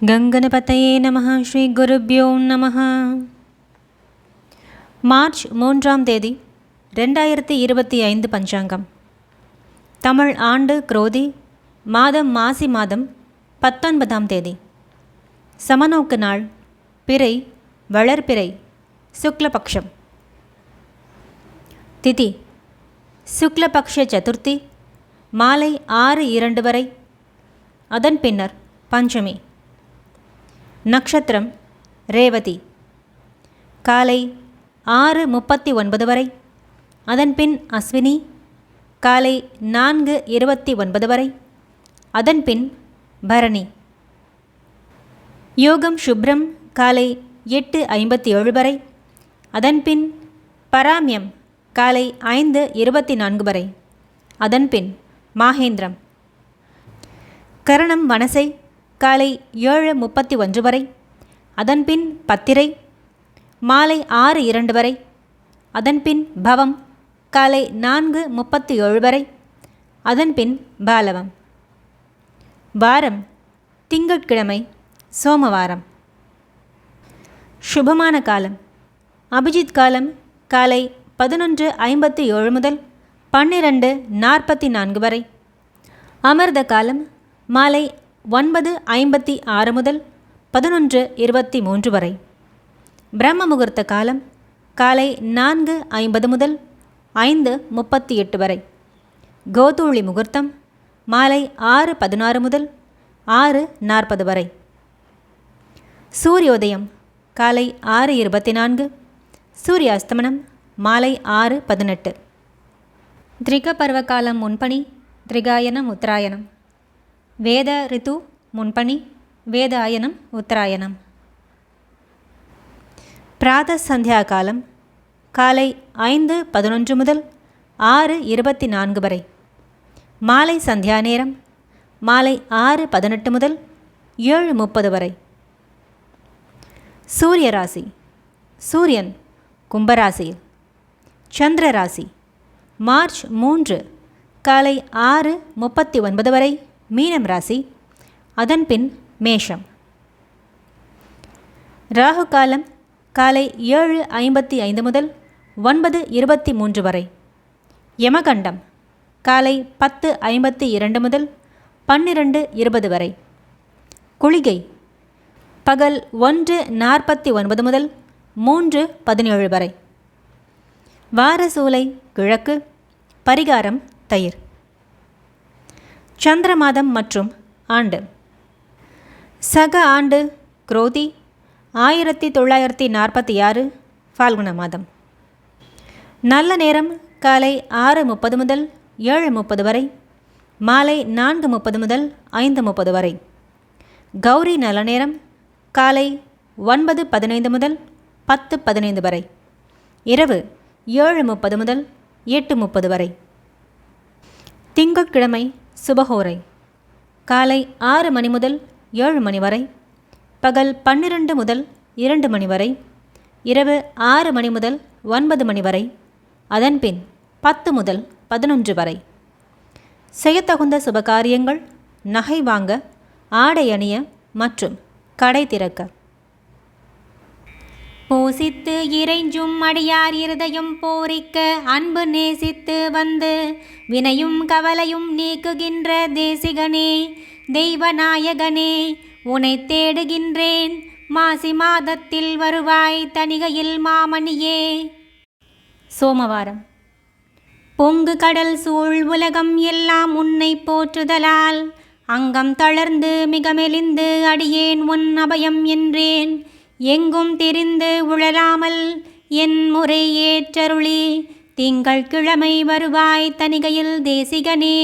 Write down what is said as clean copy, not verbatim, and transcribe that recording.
கங்கணபதயே நமः. ஸ்ரீ குருப்யோ நமः. மார்ச் 3ஆம் தேதி 2025 பஞ்சாங்கம். தமிழ் ஆண்டு குரோதி மாதம் மாசி மாதம் 19ஆம் தேதி. சமநோக்கு நாள் பிறை வளர்பிறை சுக்லபக்ஷம். திதி சுக்லபக்ஷ சதுர்த்தி மாலை 6:02 வரை. அதன் பின்னர் பஞ்சமி. நக்ஷத்திரம் ரேவதி காலை 6:39 வரை. அதன்பின் அஸ்வினி காலை 4:29 வரை. அதன்பின் பரணி. யோகம் சுப்ரம் காலை 8:57 வரை. அதன்பின் பராமியம் காலை 5:24 வரை. அதன்பின் மாகேந்திரம். கரணம் வனசை காலை 7:31 வரை. அதன்பின் பத்திரை மாலை 6:02 வரை. அதன்பின் பவம் காலை 4:37 வரை. அதன்பின் பாலவம். வாரம் திங்கட்கிழமை சோமவாரம். சுபமான காலம் அபிஜித் காலம் காலை 11:57 முதல் 12:44 வரை. அமிர்த காலம் மாலை 9:56 முதல் 11:23 வரை. பிரம்ம முகூர்த்த காலம் காலை 4:50 முதல் 5:38 வரை. கோதூளி முகூர்த்தம் மாலை 6:16 முதல் 6:40 வரை. சூரியோதயம் காலை 6:24. சூரியாஸ்தமனம் மாலை 6:18. திரிக பருவகாலம் முன்பணி திரிகாயனம் உத்தராயணம். வேத ரித்து முன்பணி வேதாயனம் உத்தராயணம். பிராத சந்தியா காலம் காலை 5:11 முதல் 6:24 வரை. மாலை சந்தியா நேரம் மாலை 6:18 முதல் 7:30 வரை. சூரிய ராசி சூரியன் கும்பராசியில். சந்திர ராசி மார்ச் 3 காலை 6:39 வரை மீனம் ராசி. அதன்பின் மேஷம். ராகு காலம் காலை 7:55 முதல் 9:23 வரை. யமகண்டம் காலை 10:52 முதல் 12:20 வரை. குளிகை பகல் 1:49 முதல் 3:17 வரை. வாரசூலை கிழக்கு. பரிகாரம் தயிர். சந்திர மாதம் மற்றும் ஆண்டு. சக ஆண்டு குரோதி 1946 ஃபால்குண மாதம். நல்ல நேரம் காலை 6:30 முதல் 7:30 வரை. மாலை 4:30 முதல் 5:30 வரை. கௌரி நல்ல நேரம் காலை 9:15 முதல் 10:15 வரை. இரவு 7:30 முதல் 8:30 வரை. திங்கட்கிழமை சுபஹோரை காலை 6 மணி முதல் 7 மணி வரை. பகல் 12 முதல் 2 மணி வரை. இரவு 6 மணி முதல் 9 மணி வரை. அதன்பின் 10 முதல் 11 வரை. செய்யத்தகுந்த சுபகாரியங்கள் நகை வாங்க, ஆடை அணிய மற்றும் கடை திறக்க. போசித்து இறைஞ்சும் அடியார் இருதயம் போரிக்க அன்பு நேசித்து வந்து வினையும் கவலையும் நீக்குகின்ற தேசிகனே தெய்வநாயகனே உனை தேடுகின்றேன். மாசி மாதத்தில் வருவாய் தணிகையில் மாமணியே. சோமவாரம். பொங்கு கடல் சூழ் உலகம் எல்லாம் உன்னை போற்றுதலால் அங்கம் தளர்ந்து மிக மெலிந்து அடியேன் உன் அபயம் என்றேன். எங்கும் திரிந்து உழலாமல் என் முறை ஏற்றருளி திங்கள் கிழமை வருவாய் தணிகையில் தேசிகனே.